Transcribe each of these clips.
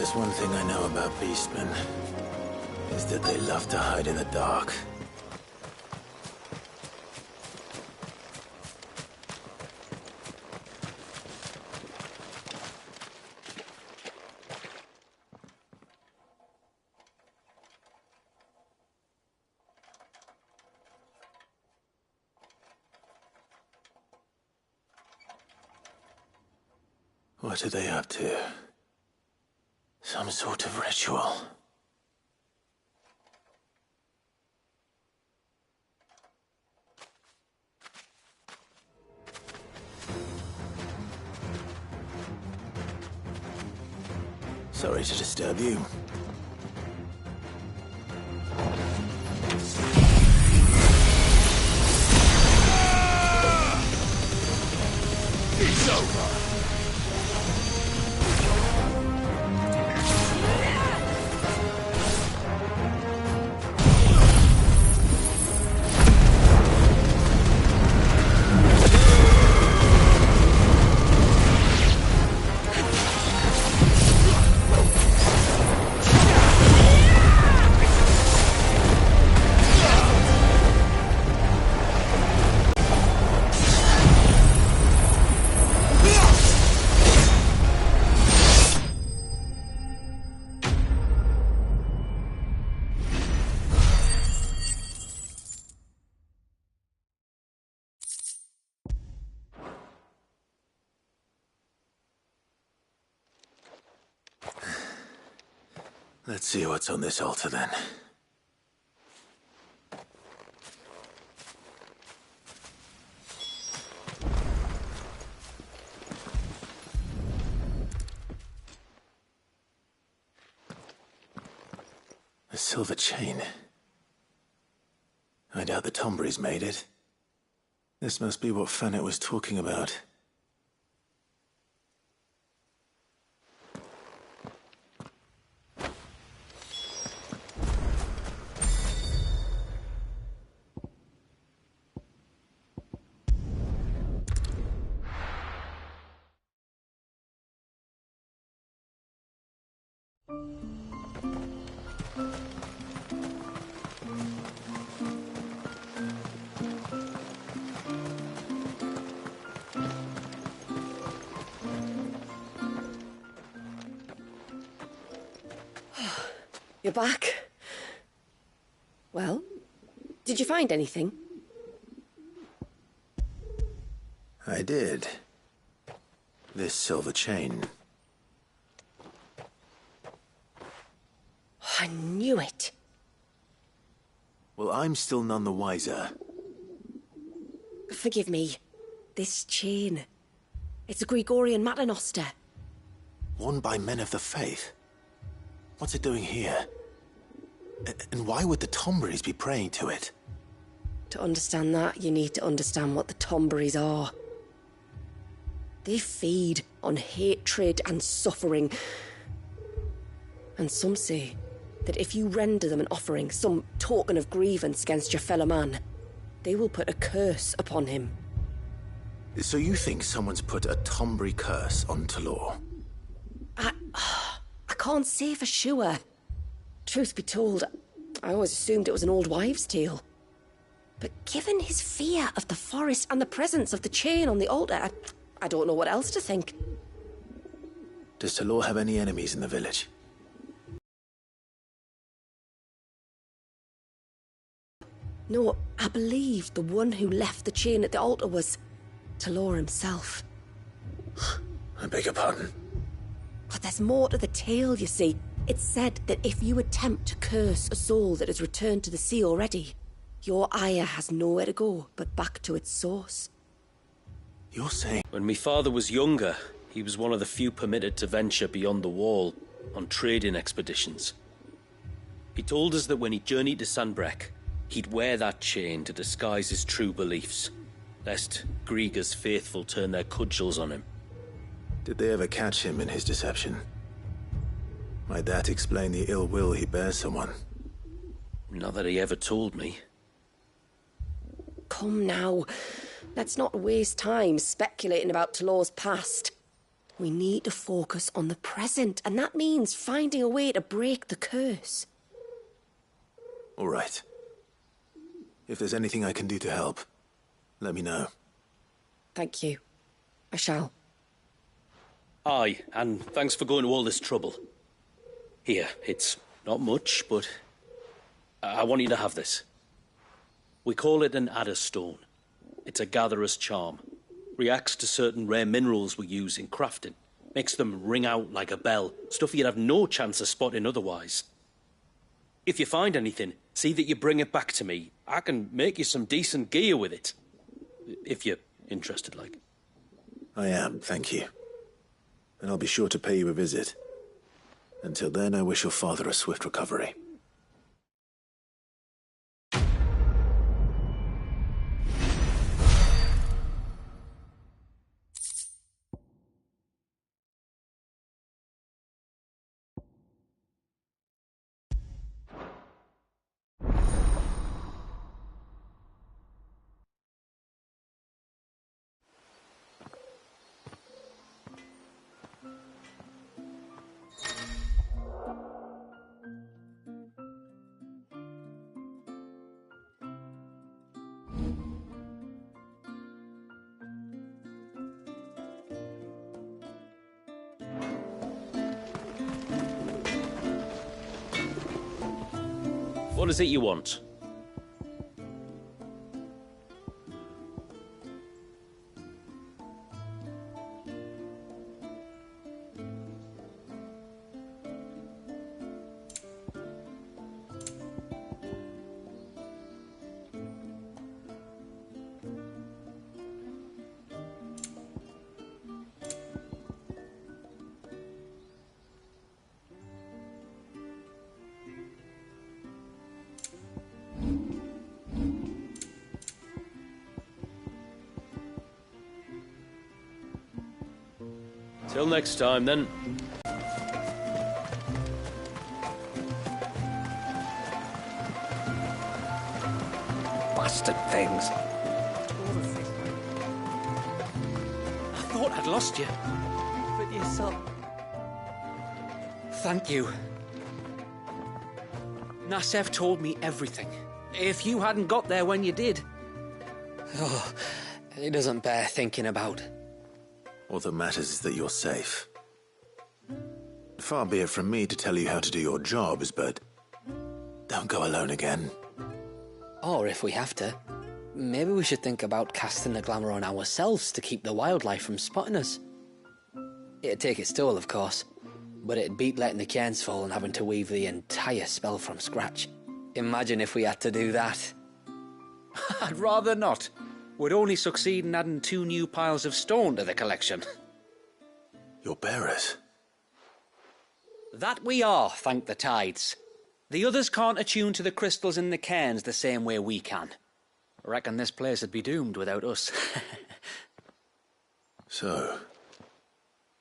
there's one thing I know about beastmen, is that they love to hide in the dark. What are they up to? Some sort of ritual. Sorry to disturb you. It's over! Let's see what's on this altar, then. A silver chain. I doubt the Tombury's made it. This must be what Fennec was talking about. You're back. Well, did you find anything? I did. This silver chain. I knew it. Well, I'm still none the wiser. Forgive me. This chain. It's a Gregorian Maternoster. Worn by men of the faith. What's it doing here? And why would the Tomburys be praying to it? To understand that, you need to understand what the Tomburys are. They feed on hatred and suffering. And some say that if you render them an offering, some token of grievance against your fellow man, they will put a curse upon him. So you think someone's put a Tombury curse on Talor? I can't say for sure. Truth be told, I always assumed it was an old wives' tale. But given his fear of the forest and the presence of the chain on the altar, I don't know what else to think. Does Talor have any enemies in the village? No, I believe the one who left the chain at the altar was Talor himself. I beg your pardon? But there's more to the tale, you see. It's said that if you attempt to curse a soul that has returned to the sea already, your ire has nowhere to go but back to its source. You're saying... When my father was younger, he was one of the few permitted to venture beyond the wall on trading expeditions. He told us that when he journeyed to Sanbreque, he'd wear that chain to disguise his true beliefs, lest Griega's faithful turn their cudgels on him. Did they ever catch him in his deception? Might that explain the ill will he bears someone? Not that he ever told me. Come now. Let's not waste time speculating about Talor's past. We need to focus on the present, and that means finding a way to break the curse. All right. If there's anything I can do to help, let me know. Thank you. I shall. Aye, and thanks for going to all this trouble. Here, it's not much, but I want you to have this. We call it an adder stone. It's a gatherer's charm. Reacts to certain rare minerals we use in crafting. Makes them ring out like a bell, stuff you'd have no chance of spotting otherwise. If you find anything, see that you bring it back to me. I can make you some decent gear with it. If you're interested, like. I am, thank you. And I'll be sure to pay you a visit. Until then, I wish your father a swift recovery. What is it you want? Till next time, then. Bastard things. I thought I'd lost you. But you saw. Thank you. Nasev told me everything. If you hadn't got there when you did. Oh, it doesn't bear thinking about. All that matters is that you're safe. Far be it from me to tell you how to do your jobs, but don't go alone again. Or if we have to, maybe we should think about casting the glamour on ourselves to keep the wildlife from spotting us. It'd take its toll, of course, but it'd beat letting the cairns fall and having to weave the entire spell from scratch. Imagine if we had to do that. I'd rather not. Would only succeed in adding 2 new piles of stone to the collection. Your bearers? That we are, thank the tides. The others can't attune to the crystals in the cairns the same way we can. I reckon this place would be doomed without us. So,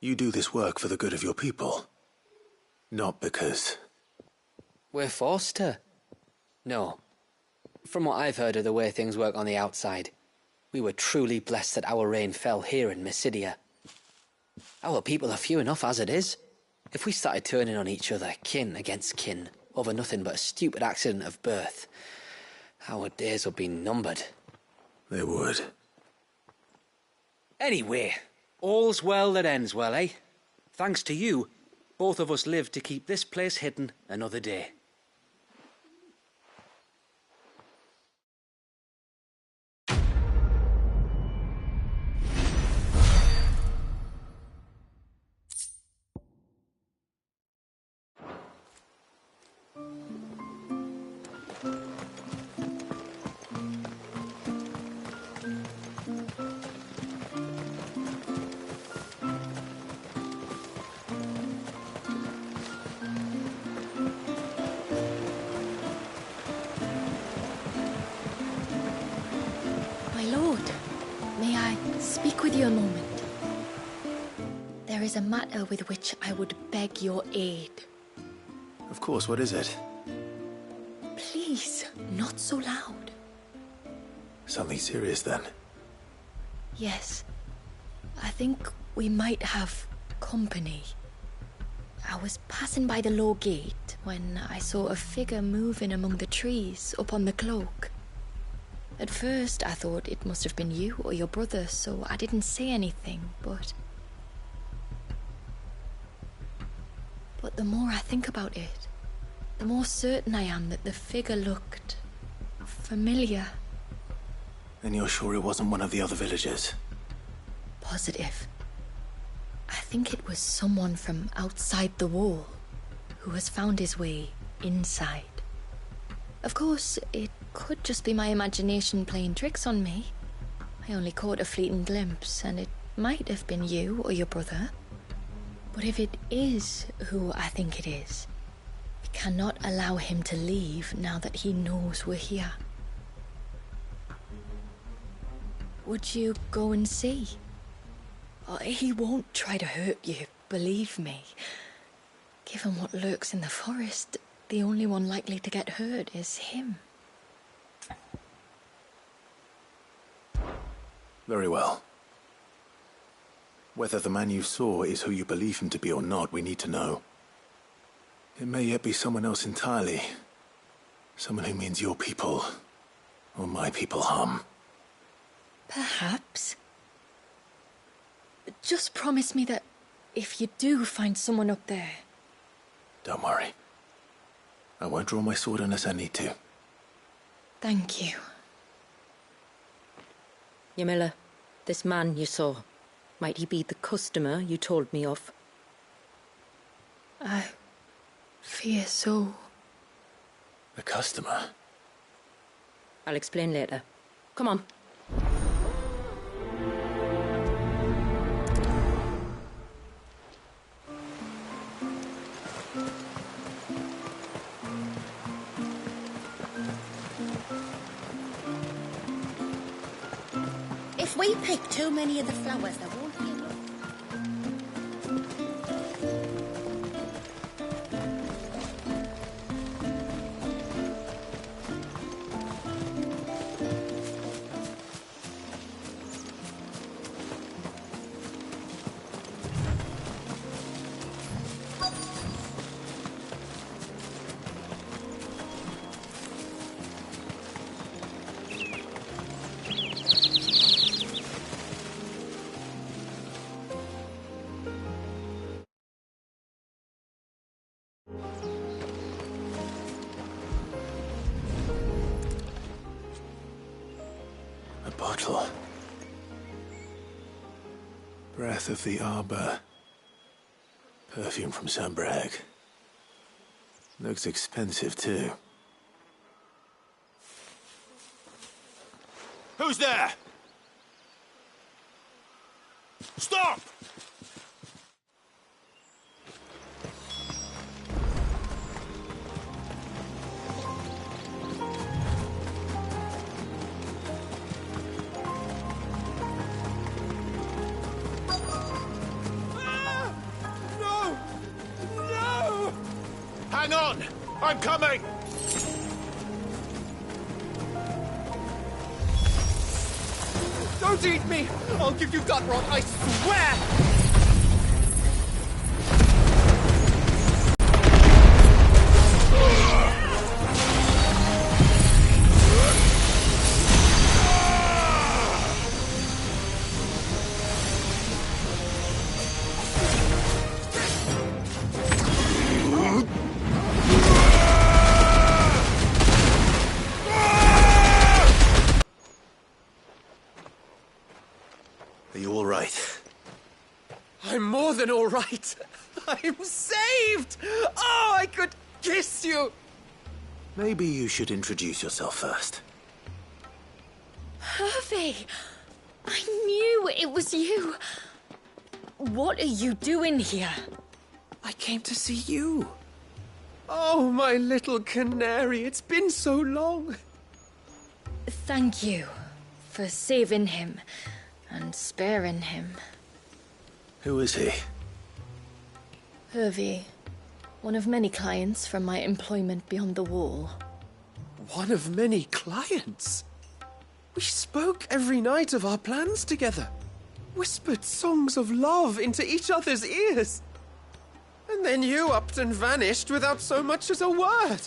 you do this work for the good of your people? Not because... We're forced to. No. From what I've heard of the way things work on the outside, we were truly blessed that our rain fell here in Mysidia. Our people are few enough as it is. If we started turning on each other, kin against kin, over nothing but a stupid accident of birth, our days would be numbered. They would. Anyway, all's well that ends well, eh? Thanks to you, both of us lived to keep this place hidden another day. A moment. There is a matter with which I would beg your aid. Of course, what is it? Please, not so loud. Something serious, then? Yes. I think we might have company. I was passing by the low gate when I saw a figure moving among the trees up on the cloak. At first, I thought it must have been you or your brother, so I didn't say anything, but the more I think about it, the more certain I am that the figure looked familiar. And you're sure it wasn't one of the other villagers? Positive. I think it was someone from outside the wall who has found his way inside. Of course, it could just be my imagination playing tricks on me. I only caught a fleeting glimpse, and it might have been you or your brother. But if it is who I think it is, we cannot allow him to leave now that he knows we're here. Would you go and see? Oh, he won't try to hurt you, believe me. Given what lurks in the forest, the only one likely to get hurt is him. Very well. Whether the man you saw is who you believe him to be or not, we need to know. It may yet be someone else entirely. Someone who means your people, or my people, harm. Perhaps. Just promise me that if you do find someone up there... Don't worry. I won't draw my sword unless I need to. Thank you. Yamila, this man you saw, might he be the customer you told me of? I fear so. The customer? I'll explain later. Come on. If we pick too many of the flowers, there won't be enough. A bottle. Breath of the arbor. Perfume from Sunbrag. Looks expensive, too. Who's there? Stop! Hang on! I'm coming! Don't eat me! I'll give you gut rot, I swear! Are you all right? I'm more than all right. I'm saved! Oh, I could kiss you! Maybe you should introduce yourself first. Hervey! I knew it was you. What are you doing here? I came to see you. Oh, my little canary, it's been so long. Thank you for saving him and sparing him. Who is he? Hervey, one of many clients from my employment beyond the wall. One of many clients? We spoke every night of our plans together. whispered songs of love into each other's ears. And then you upped and vanished without so much as a word.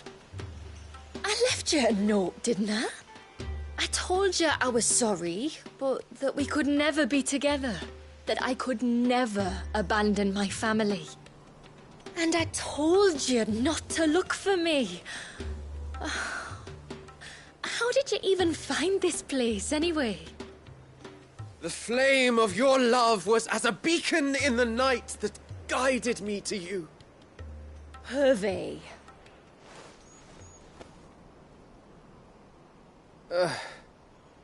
I left you a note, didn't I? I told you I was sorry, but that we could never be together. That I could never abandon my family. And I told you not to look for me. How did you even find this place, anyway? The flame of your love was as a beacon in the night that guided me to you. Hervé.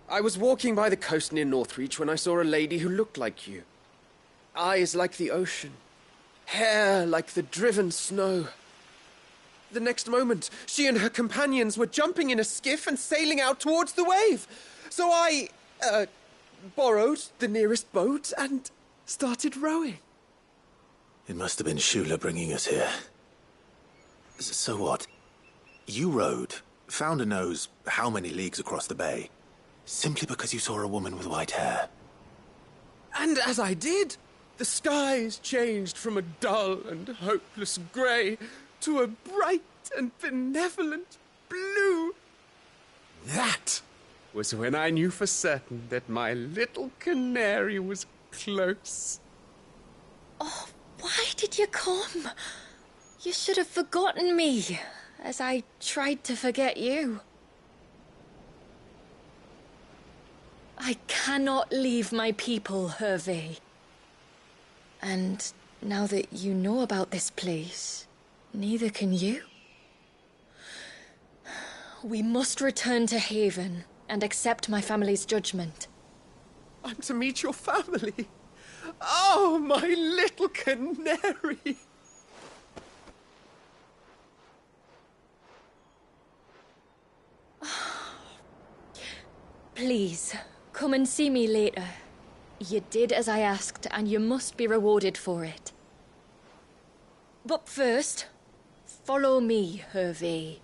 I was walking by the coast near Northreach when I saw a lady who looked like you. Eyes like the ocean. Hair like the driven snow. The next moment, she and her companions were jumping in a skiff and sailing out towards the wave. So I, borrowed the nearest boat and started rowing. It must have been Shula bringing us here. So what? You rowed, found a nose how many leagues across the bay, simply because you saw a woman with white hair. And as I did, the skies changed from a dull and hopeless grey to a bright and benevolent blue. That was when I knew for certain that my little canary was close. Oh, why did you come? You should have forgotten me, as I tried to forget you. I cannot leave my people, Hervé. And now that you know about this place, neither can you. We must return to Haven and accept my family's judgment. I'm to meet your family. Oh, my little canary. Please, come and see me later. You did as I asked, and you must be rewarded for it. But first, follow me, Hervé.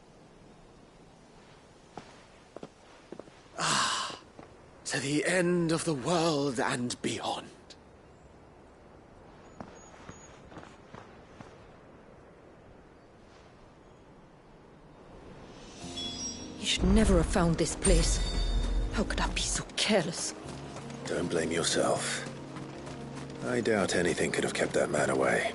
To the end of the world and beyond. You should never have found this place. How could I be so careless? Don't blame yourself. I doubt anything could have kept that man away.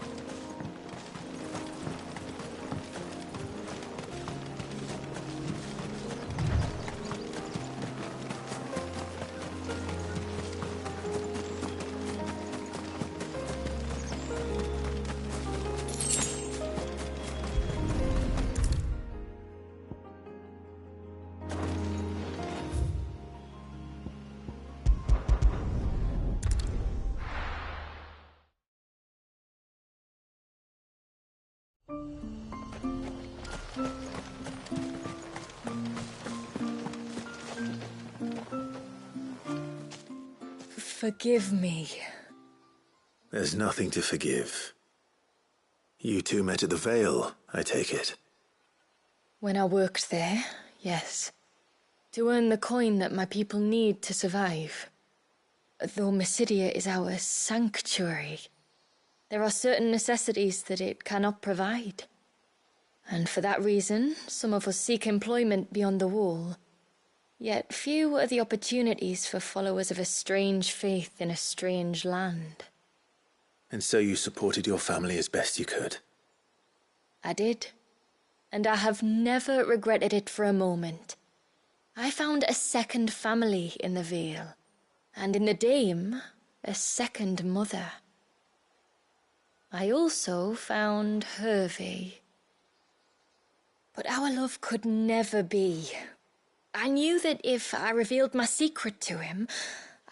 Forgive me. There's nothing to forgive. You two met at the Vale, I take it. When I worked there, yes. To earn the coin that my people need to survive. Though Mysidia is our sanctuary, there are certain necessities that it cannot provide. And for that reason, some of us seek employment beyond the wall. Yet few are the opportunities for followers of a strange faith in a strange land. And so you supported your family as best you could? I did. And I have never regretted it for a moment. I found a second family in the Vale, and in the Dame, a second mother. I also found Hervé. But our love could never be. I knew that if I revealed my secret to him,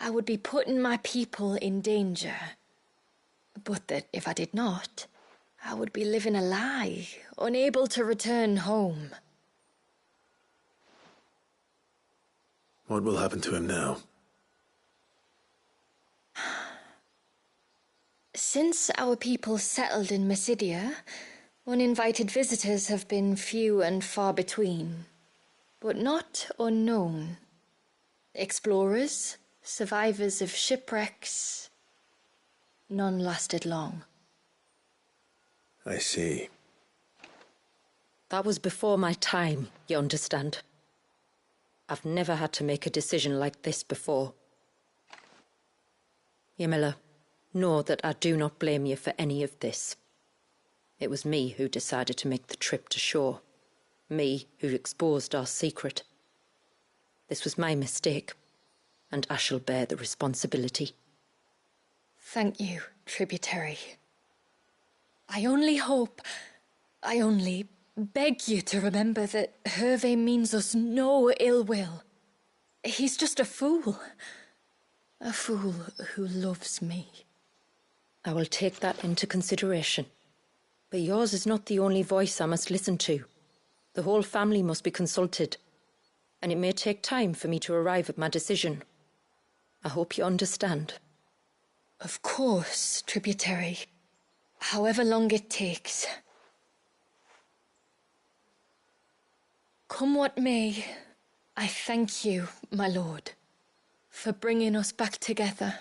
I would be putting my people in danger. But that if I did not, I would be living a lie, unable to return home. What will happen to him now? Since our people settled in Mysidia, uninvited visitors have been few and far between. But not unknown. Explorers, survivors of shipwrecks, None lasted long. I see. That was before my time, you understand? I've never had to make a decision like this before. Ymila, know that I do not blame you for any of this. It was me who decided to make the trip to shore. Me who exposed our secret. This was my mistake, and I shall bear the responsibility. Thank you, tributary. I only beg you to remember that Hervé means us no ill will. He's just a fool. A fool who loves me. I will take that into consideration. But yours is not the only voice I must listen to. The whole family must be consulted, and it may take time for me to arrive at my decision. I hope you understand. Of course, tributary. However long it takes. Come what may, I thank you, my lord, for bringing us back together.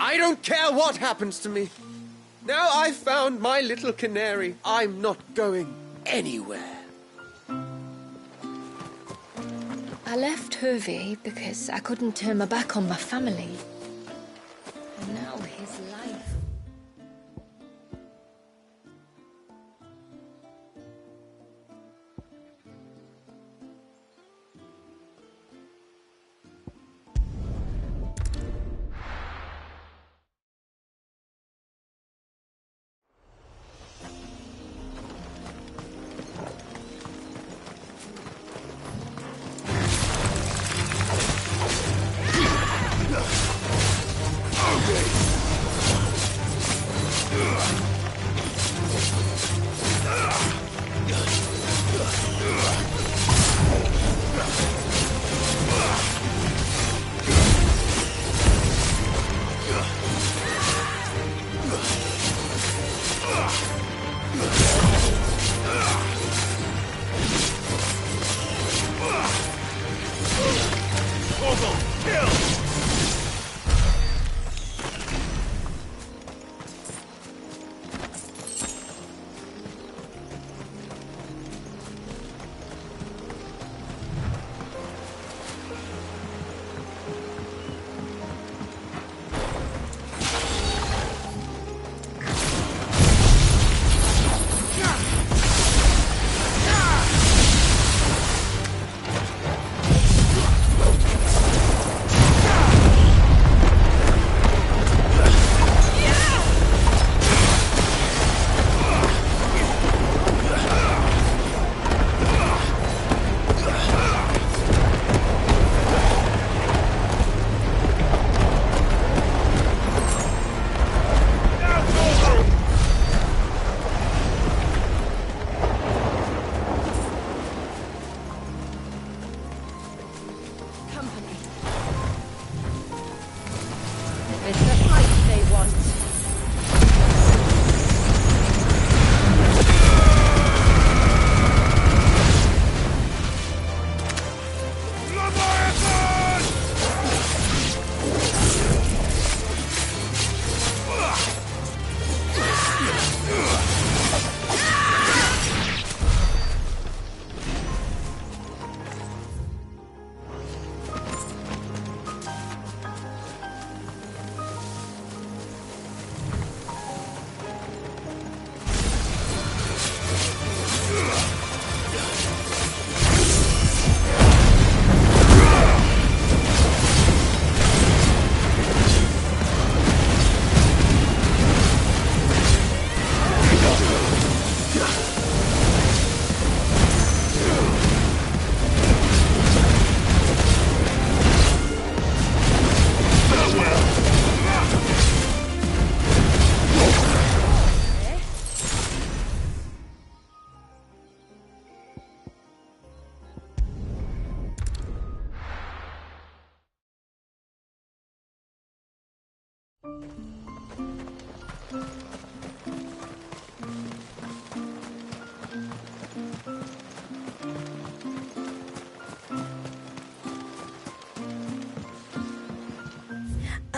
I don't care what happens to me. Now I've found my little canary, I'm not going anywhere. I left Hervé because I couldn't turn my back on my family. And now his life. It's the fight they want.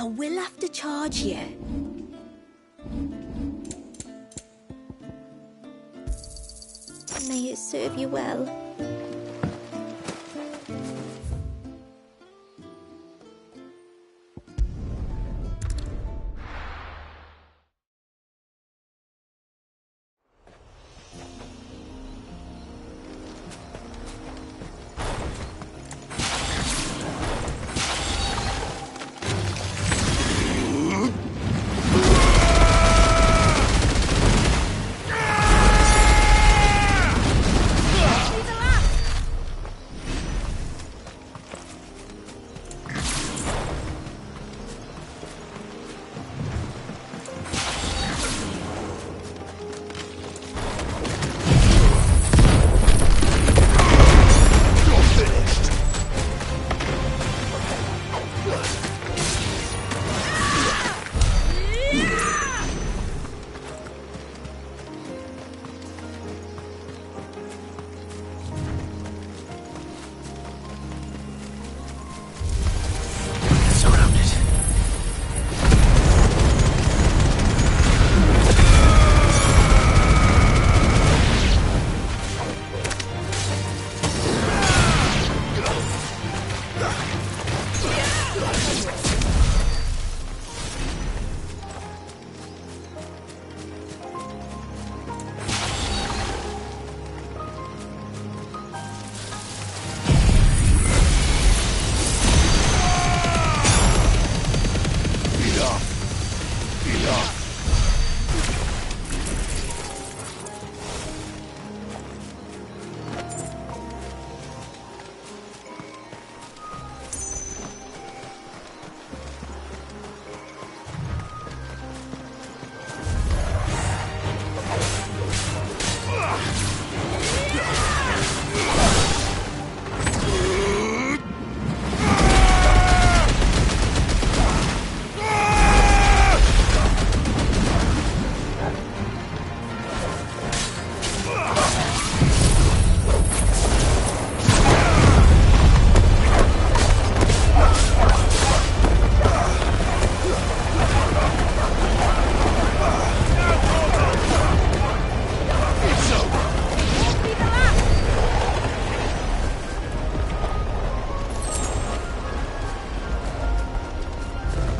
I will have to charge you. May it serve you well.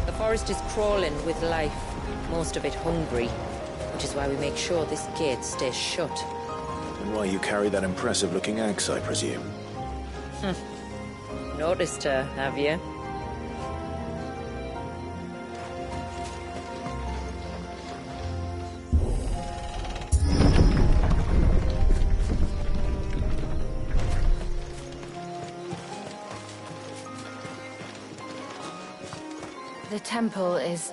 The forest is crawling with life, most of it hungry, which is why we make sure this gate stays shut. And why you carry that impressive-looking axe, I presume? Noticed her, have you? The temple is